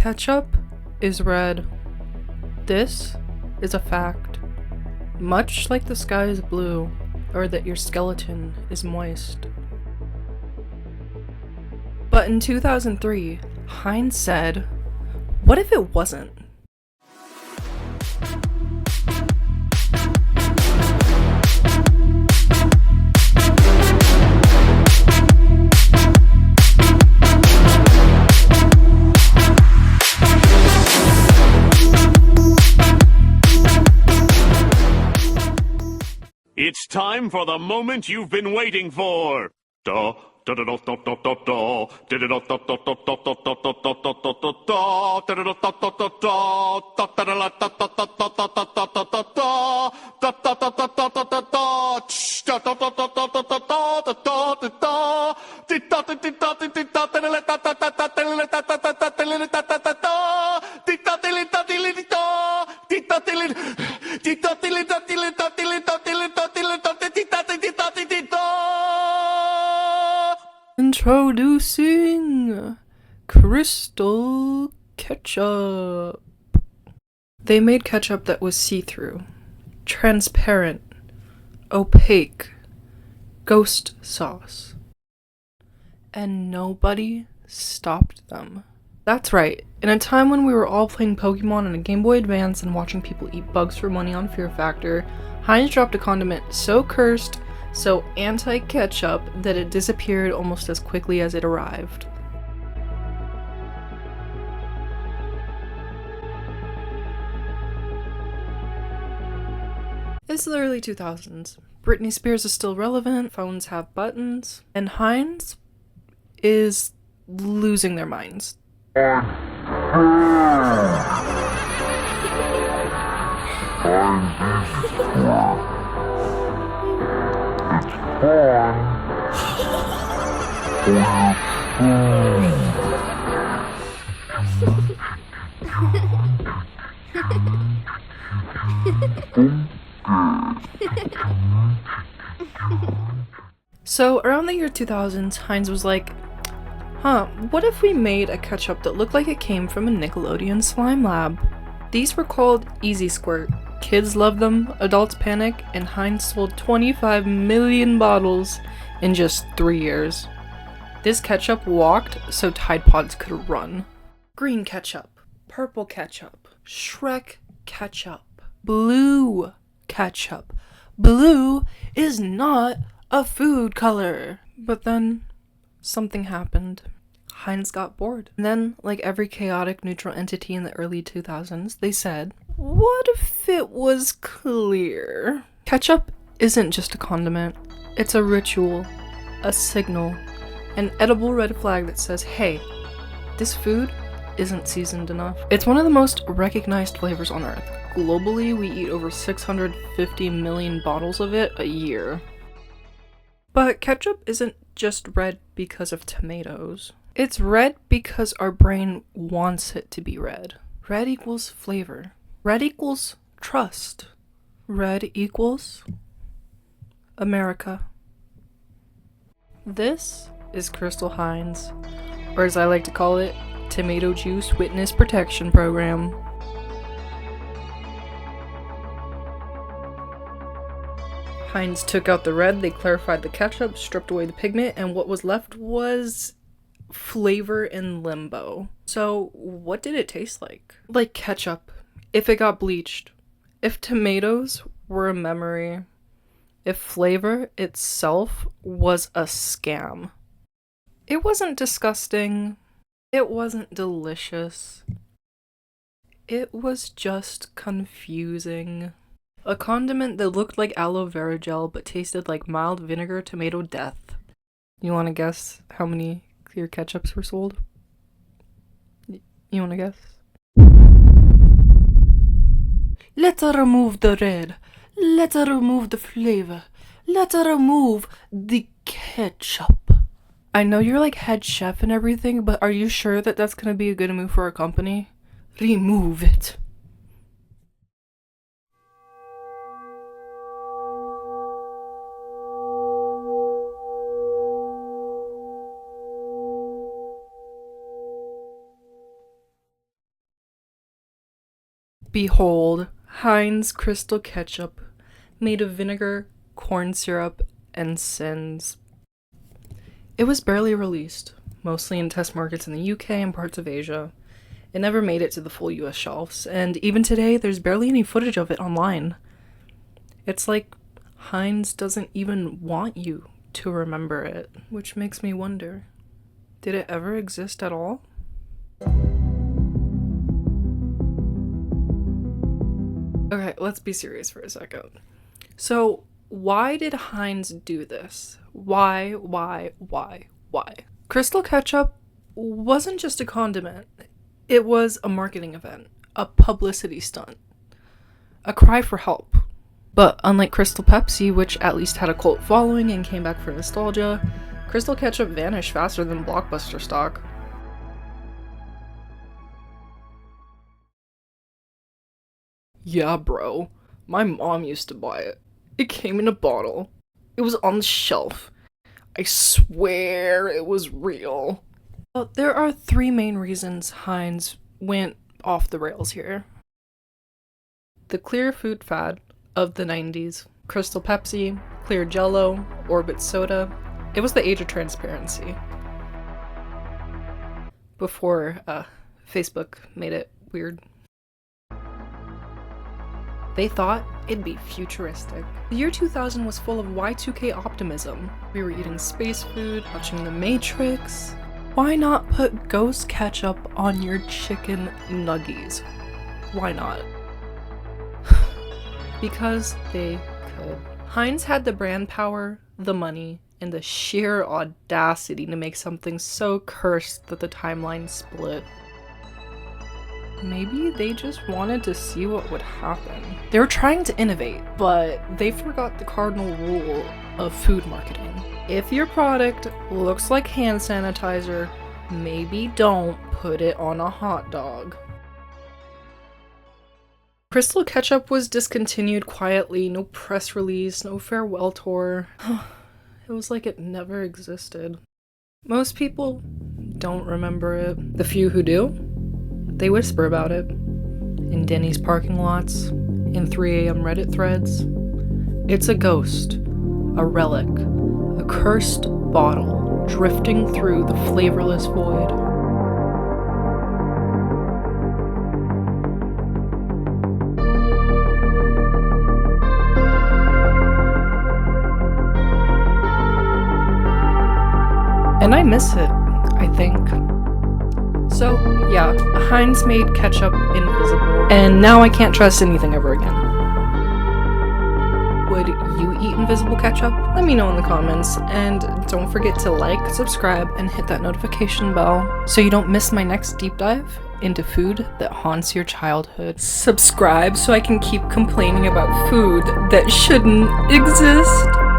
Ketchup is red. This is a fact. Much like the sky is blue, or that your skeleton is moist. But in 2003, Heinz said, what if it wasn't? It's time for the moment you've been waiting for. Introducing Crystal Ketchup. They made ketchup that was see-through, transparent, opaque, ghost sauce. And nobody stopped them. That's right, in a time when we were all playing Pokemon on a Game Boy Advance and watching people eat bugs for money on Fear Factor, Heinz dropped a condiment so cursed, so anti-ketchup, that it disappeared almost as quickly as it arrived. It's the early 2000s. Britney Spears is still relevant, phones have buttons, and Heinz is losing their minds. So around the year 2000s, Heinz was like, what if we made a ketchup that looked like it came from a Nickelodeon slime lab? These were called Easy Squirt. Kids loved them, adults panic, and Heinz sold 25 million bottles in just 3 years. This ketchup walked so Tide Pods could run. Green ketchup, purple ketchup, Shrek ketchup, blue ketchup. Blue is not a food color. But then something happened. Heinz got bored. And then, like every chaotic neutral entity in the early 2000s, they said, what if it was clear? Ketchup isn't just a condiment. It's a ritual, a signal, an edible red flag that says, hey, this food isn't seasoned enough. It's one of the most recognized flavors on earth. Globally, we eat over 650 million bottles of it a year. But ketchup isn't just red because of tomatoes. It's red because our brain wants it to be red. Red equals flavor. Red equals trust. Red equals America. This is Crystal Heinz, or as I like to call it, Tomato Juice Witness Protection Program. Heinz took out the red, they clarified the ketchup, stripped away the pigment, and what was left was flavor in limbo. So what did it taste like? Like ketchup, if it got bleached. If tomatoes were a memory. If flavor itself was a scam. It wasn't disgusting. It wasn't delicious. It was just confusing. A condiment that looked like aloe vera gel but tasted like mild vinegar tomato death. You want to guess how many clear ketchups were sold? You want to guess? Let's remove the red. Let's remove the flavor. Let's remove the ketchup. I know you're like head chef and everything, but are you sure that that's gonna be a good move for our company? Remove it. Behold, Heinz Crystal Ketchup, made of vinegar, corn syrup, and sins. It was barely released, mostly in test markets in the UK and parts of Asia. It never made it to the full US shelves, and even today there's barely any footage of it online. It's like Heinz doesn't even want you to remember it, which makes me wonder, did it ever exist at all? Okay, let's be serious for a second. So, why did Heinz do this? Why? Crystal Ketchup wasn't just a condiment. It was a marketing event, a publicity stunt, a cry for help. But unlike Crystal Pepsi, which at least had a cult following and came back for nostalgia, Crystal Ketchup vanished faster than Blockbuster stock. Yeah, bro. My mom used to buy it. It came in a bottle. It was on the shelf. I swear it was real. Well, there are three main reasons Heinz went off the rails here. The clear food fad of the 90s. Crystal Pepsi, clear Jello, Orbit soda. It was the age of transparency. Before Facebook made it weird. They thought it'd be futuristic. The year 2000 was full of Y2K optimism. We were eating space food, watching The Matrix. Why not put ghost ketchup on your chicken nuggies? Why not? Because they could. Heinz had the brand power, the money, and the sheer audacity to make something so cursed that the timeline split. Maybe they just wanted to see what would happen. They were trying to innovate, but they forgot the cardinal rule of food marketing. If your product looks like hand sanitizer, maybe don't put it on a hot dog. Crystal Ketchup was discontinued quietly, no press release, no farewell tour. It was like it never existed. Most people don't remember it. The few who do, they whisper about it. In Denny's parking lots, in 3 a.m. Reddit threads. It's a ghost, a relic, a cursed bottle drifting through the flavorless void. And I miss it, I think. So, yeah, Heinz made ketchup invisible, and now I can't trust anything ever again. Would you eat invisible ketchup? Let me know in the comments, and don't forget to like, subscribe, and hit that notification bell so you don't miss my next deep dive into food that haunts your childhood. Subscribe so I can keep complaining about food that shouldn't exist.